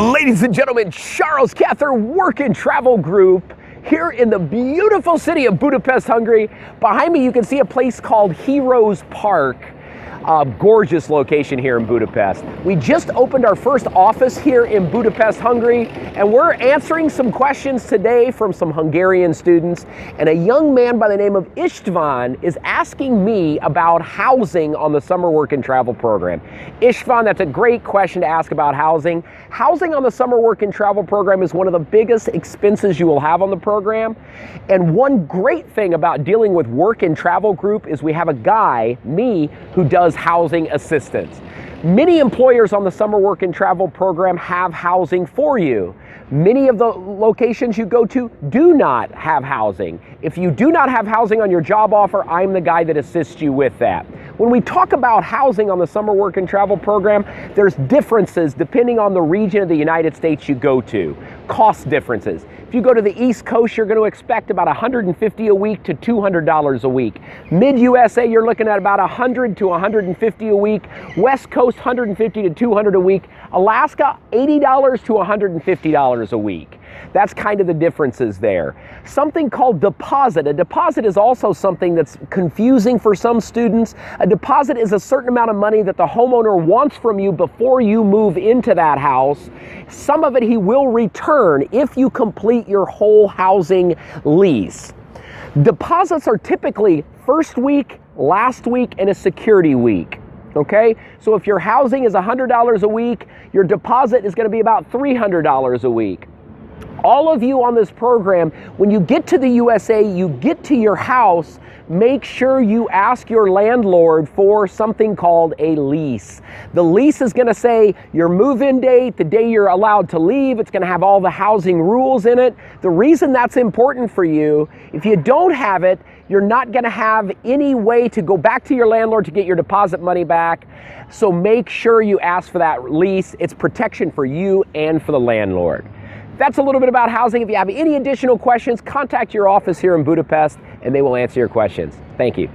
Ladies and gentlemen, Charles Cather Work and Travel Group here in the beautiful city of Budapest, Hungary. Behind me you can see a place called Heroes Park. A gorgeous location here in Budapest. We just opened our first office here in Budapest, Hungary, and we're answering some questions today from some Hungarian students. And a young man by the name of István is asking me about housing on the summer work and travel program. István, that's a great question to ask about housing. Housing on the summer work and travel program is one of the biggest expenses you will have on the program. And one great thing about dealing with Work and Travel Group is we have a guy, me, who does housing assistance. Many employers on the summer work and travel program have housing for you. Many of the locations you go to do not have housing. If you do not have housing on your job offer, I'm the guy that assists you with that. When we talk about housing on the summer work and travel program, there's differences depending on the region of the United States you go to. Cost differences. If you go to the East Coast, you're going to expect about $150 a week to $200 a week. Mid-USA, you're looking at about $100 to $150 a week. West Coast, $150 to $200 a week. Alaska, $80 to $150 a week. That's kind of the differences there. Something called deposit. A deposit is also something that's confusing for some students. A deposit is a certain amount of money that the homeowner wants from you before you move into that house. Some of it he will return if you complete your whole housing lease. Deposits are typically first week, last week, and a security week. Okay, so if your housing is $100 a week, your deposit is going to be about $300 a week. All of you on this program, when you get to the USA, you get to your house, make sure you ask your landlord for something called a lease. The lease is going to say your move-in date, the day you're allowed to leave. It's going to have all the housing rules in it. The reason that's important for you, if you don't have it, you're not going to have any way to go back to your landlord to get your deposit money back. So make sure you ask for that lease. It's protection for you and for the landlord. That's a little bit about housing. If you have any additional questions, contact your office here in Budapest and they will answer your questions. Thank you.